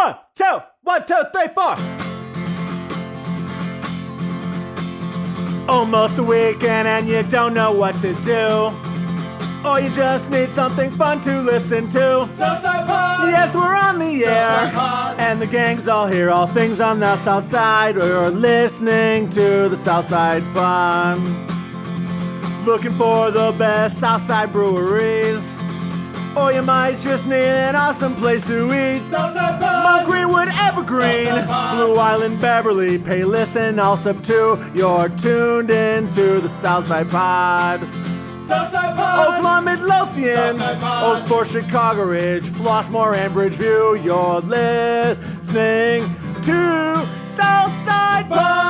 1, 2, 1, 2, 3, 4. Almost a weekend and you don't know what to do, or you just need something fun to listen to. Southside Pod! Yes, we're on the air, Southside Pod! and the gang's all here. All things on the South Side. We're listening to the Southside Pod. Looking for the best Southside breweries, or you might just need an awesome place to eat. Southside Pod! Mount Greenwood, Evergreen, Southside Pod! Blue Island, Beverly, Pay Listen, Allsup 2. You're tuned into the Southside Pod. Southside Pod! Oakland, Midlothian, Southside Pod! Oak Forest, Chicago Ridge, Flossmoor, and Bridgeview. You're listening to Southside Pod.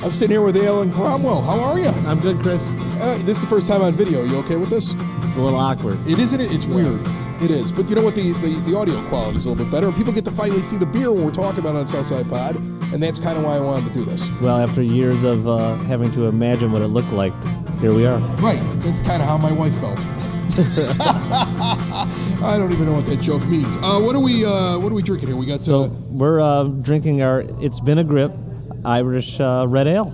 I'm sitting here with Alan Cromwell. How are you? I'm good, Chris. This is the first time on video. You okay with this? It's a little awkward. It isn't it? It's weird. It is. But you know what? The audio quality is a little bit better. People get to finally see the beer when we're talking about it on Southside Pod. And that's kind of why I wanted to do this. Well, after years of having to imagine what it looked like, here we are. Right. That's kind of how my wife felt. I don't even know what that joke means. What are we drinking here? We got We're drinking our It's Been a Grip Irish Red Ale.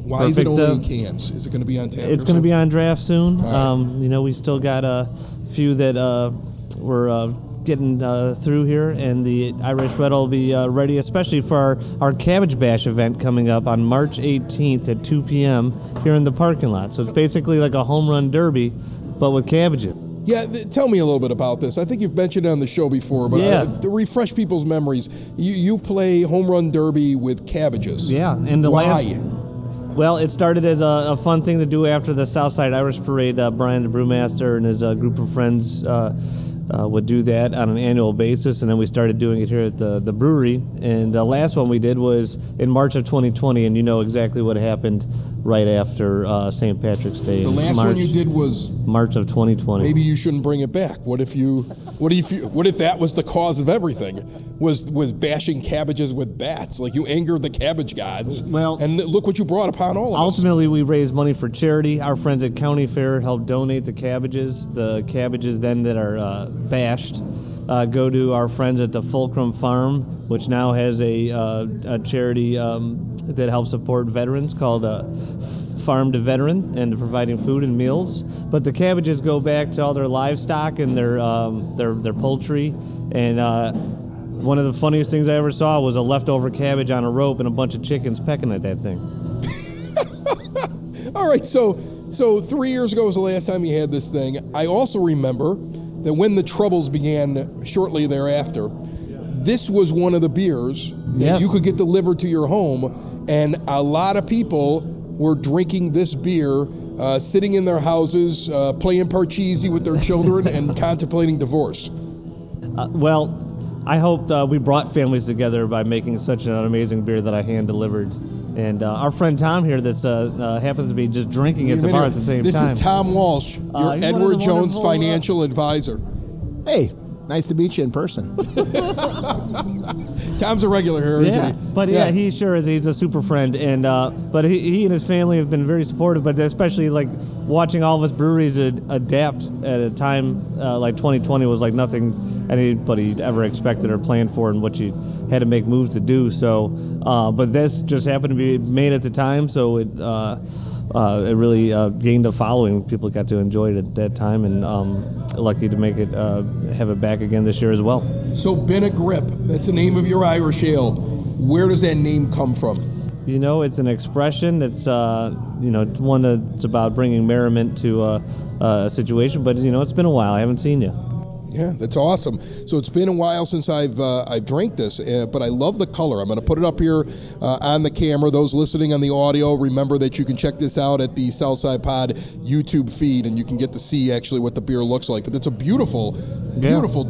Why is it only in cans? Is it going to be on tap? It's going to be on draft soon. Right. We still got a few that we're getting through here, and the Irish Red will be ready, especially for our Cabbage Bash event coming up on March 18th at 2 p.m. here in the parking lot. So it's basically like a home run derby, but with cabbages. Yeah, tell me a little bit about this. I think you've mentioned it on the show before, but to refresh people's memories, you play home run derby with cabbages. Yeah, and Why? Well, it started as a fun thing to do after the Southside Irish Parade. Brian, the brewmaster, and his group of friends would do that on an annual basis, and then we started doing it here at the brewery. And the last one we did was in March of 2020, and you know exactly what happened right after St. Patrick's Day. The last one you did was March of 2020. Maybe you shouldn't bring it back. What if that was the cause of everything? Was bashing cabbages with bats? Like, you angered the cabbage gods. Well, and look what you brought upon all of us. Ultimately, we raised money for charity. Our friends at County Fair helped donate the cabbages. The cabbages then that are bashed go to our friends at the Fulcrum Farm, which now has a charity that helps support veterans called Farm to Veteran, and providing food and meals. But the cabbages go back to all their livestock and their poultry. And one of the funniest things I ever saw was a leftover cabbage on a rope and a bunch of chickens pecking at that thing. All right, so 3 years ago was the last time you had this thing. I also remember that when the troubles began shortly thereafter, this was one of the beers that you could get delivered to your home, and a lot of people were drinking this beer, sitting in their houses, playing parcheesi with their children, and contemplating divorce. Well, I hope we brought families together by making such an amazing beer that I hand-delivered. And our friend Tom here that's happens to be just drinking at the bar at the same time. This is Tom Walsh, your Edward Jones financial advisor. Hey, nice to meet you in person. Tom's a regular here, isn't he? But he sure is. He's a super friend, and but he and his family have been very supportive. But especially like watching all of us breweries adapt at a time like 2020 was like nothing anybody ever expected or planned for, and what you had to make moves to do. So, but this just happened to be made at the time, so it really gained a following. People got to enjoy it at that time, and lucky to make it have it back again this year as well. So, Been a Grip, that's the name of your Irish ale. Where does that name come from? You know, it's an expression that's, one that's about bringing merriment to a situation. But, it's been a while. I haven't seen you. Yeah, that's awesome. So it's been a while since I've drank this, but I love the color. I'm going to put it up here on the camera. Those listening on the audio, remember that you can check this out at the Southside Pod YouTube feed, and you can get to see actually what the beer looks like. But it's a beautiful,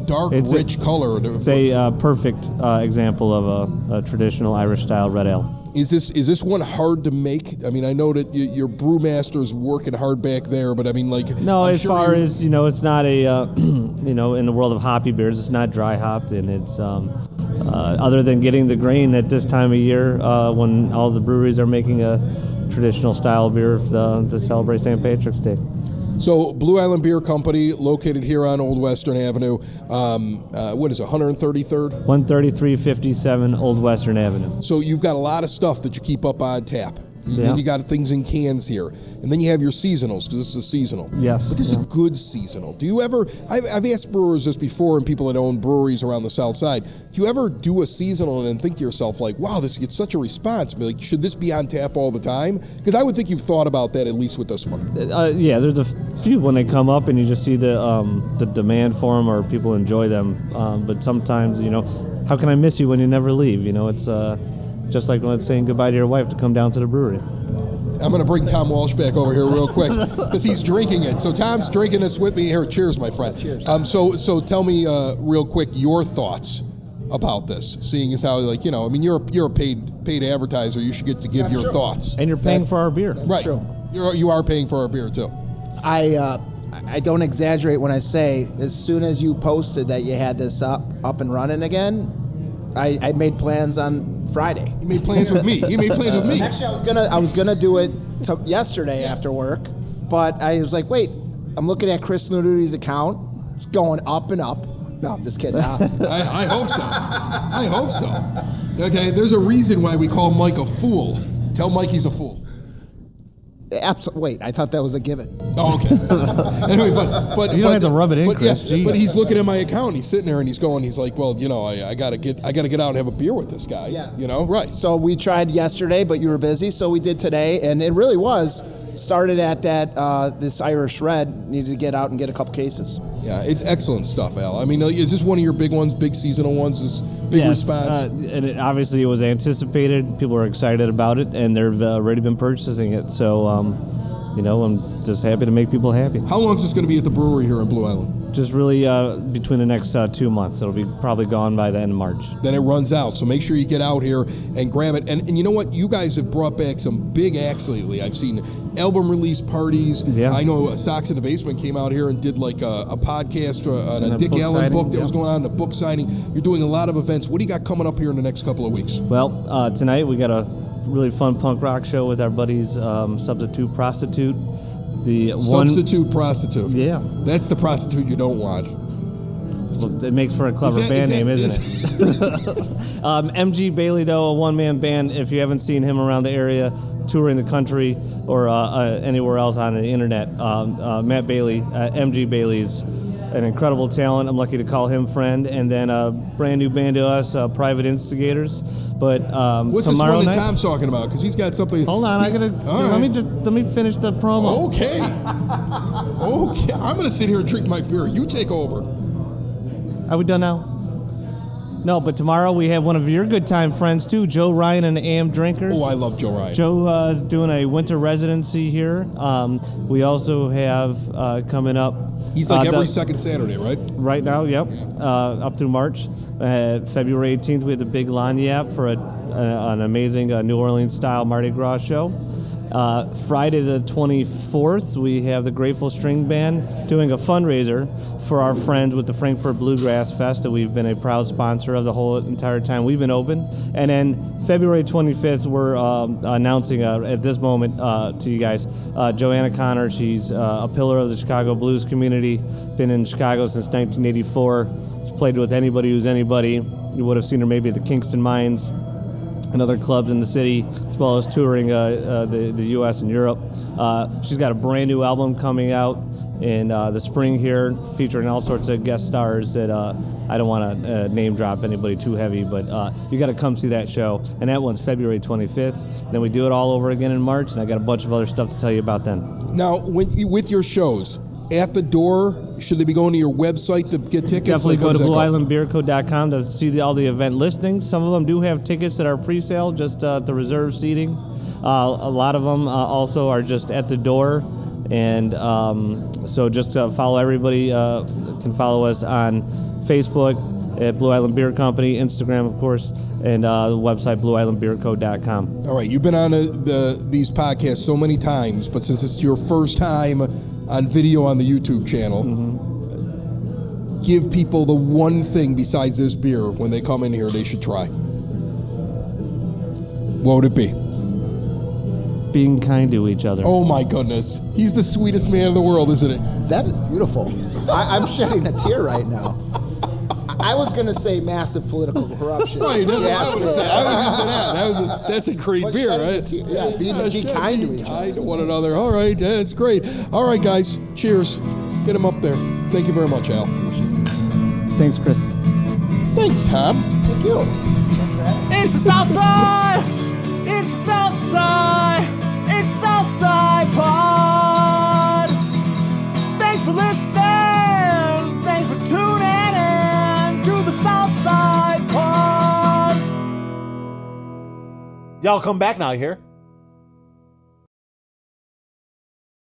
dark, rich color. It's a perfect example of a traditional Irish-style red ale. Is this one hard to make? I mean, I know that your brewmaster's working hard back there, but I mean, like... No, as far as, it's not a, in the world of hoppy beers, it's not dry hopped, and it's, other than getting the grain at this time of year when all the breweries are making a traditional style beer to celebrate St. Patrick's Day. So Blue Island Beer Company, located here on Old Western Avenue. What is it, 133rd? 13357 Old Western Avenue. So you've got a lot of stuff that you keep up on tap. Yeah. Then you got things in cans here. And then you have your seasonals, because this is a seasonal. Yes. But this is a good seasonal. Do you ever, I've asked brewers this before and people that own breweries around the South Side, do you ever do a seasonal and then think to yourself, like, wow, this gets such a response? Like, should this be on tap all the time? Because I would think you've thought about that, at least with this one. Yeah, there's a few when they come up and you just see the demand for them or people enjoy them. But sometimes, how can I miss you when you never leave? It's just like when it's saying goodbye to your wife to come down to the brewery. I'm going to bring Tom Walsh back over here real quick because he's drinking it. So Tom's drinking this with me here. Cheers, my friend. Cheers. So tell me real quick your thoughts about this. Seeing as how, you're a paid advertiser. You should get to give your thoughts. And you're paying for our beer. Right. true. You are paying for our beer too. I don't exaggerate when I say, as soon as you posted that you had this up and running again, I made plans on Friday. You made plans with me. You made plans with me. Actually, I was gonna do it yesterday after work, but I was like, wait, I'm looking at Chris Nudi's account. It's going up and up. No, I'm just kidding. I hope so. I hope so. Okay, there's a reason why we call Mike a fool. Tell Mike he's a fool. Wait, I thought that was a given. Oh, okay. Anyway, but You don't have to rub it in, Chris. Yeah, Jeez. but he's looking at my account. He's sitting there and he's like, well, I gotta get out and have a beer with this guy. Yeah. Right. So we tried yesterday, but you were busy, so we did today, and it really started at that this Irish Red. Needed to get out and get a couple cases. Yeah, it's excellent stuff, Al. I mean, is this one of your big ones, big seasonal ones? Is big response? And obviously it was anticipated. People were excited about it, and they've already been purchasing it. So, I'm just happy to make people happy. How long is this going to be at the brewery here in Blue Island? Just really between the next 2 months. It'll be probably gone by the end of March. Then it runs out. So make sure you get out here and grab it. And you know what? You guys have brought back some big acts lately. I've seen album release parties. Yeah. I know Socks in the Basement came out here and did like a podcast on And a a Dick book Allen signing, book that yeah. was going on, a book signing. You're doing a lot of events. What do you got coming up here in the next couple of weeks? Well, tonight we got a really fun punk rock show with our buddies Substitute Prostitute. Substitute Prostitute. Yeah. That's the prostitute you don't want. Well, it makes for a clever band name, isn't it? MG Bailey, though, a one-man band. If you haven't seen him around the area, touring the country or anywhere else on the internet, Matt Bailey, MG Bailey's an incredible talent. I'm lucky to call him friend. And then a brand new band to us, Private Instigators. But What's this tomorrow one that night, Tom's talking about? Because he's got something. hold on, let me finish the promo. Okay. I'm going to sit here and drink my beer. You take over. Are we done now? No, but tomorrow we have one of your good time friends too, Joe Ryan and the AM Drinkers. Oh, I love Joe Ryan. Joe doing a winter residency here. We also have coming up. He's like every second Saturday, right? Right now, yep. Up through March. February 18th, we have the big Lagniappe for an amazing New Orleans-style Mardi Gras show. Friday the 24th, we have the Grateful String Band doing a fundraiser for our friends with the Frankfurt Bluegrass Fest that we've been a proud sponsor of the whole entire time we've been open. And then February 25th, we're announcing at this moment to you guys, Joanna Connor. She's a pillar of the Chicago blues community, been in Chicago since 1984. She's played with anybody who's anybody. You would have seen her maybe at the Kingston Mines and other clubs in the city, as well as touring the U.S. and Europe. She's got a brand new album coming out in the spring here, featuring all sorts of guest stars that I don't want to name drop anybody too heavy, but you got to come see that show. And that one's February 25th. Then we do it all over again in March, and I got a bunch of other stuff to tell you about then. Now, with your shows, at the door, should they be going to your website to get tickets? Definitely go to BlueIslandBeerCo.com to see all the event listings. Some of them do have tickets that are pre-sale, just the reserve seating. A lot of them also are just at the door. And so just follow everybody. Can follow us on Facebook at Blue Island Beer Company, Instagram, of course, and the website BlueIslandBeerCo.com. All right, you've been on these podcasts so many times, but since it's your first time on video on the YouTube channel, give people the one thing besides this beer when they come in here they should try. What would it be? being kind to each other. Oh my goodness. He's the sweetest man in the world, isn't it? That is beautiful. I'm shedding a tear right now. I was going to say massive political corruption. Right, that's what I would have said. I was going to say that. That's a great But beer, shedding a right? tear, yeah, be kind to each other. Kind to one another. All right, that's great. All right, guys, cheers. Get him up there. Thank you very much, Al. Thanks, Chris. Thanks, Tom. Thank you. It's the Southside! It's the Southside! It's Southside Pod! Thanks for listening! Thanks for tuning in to the Southside Pod! Y'all come back now, you hear?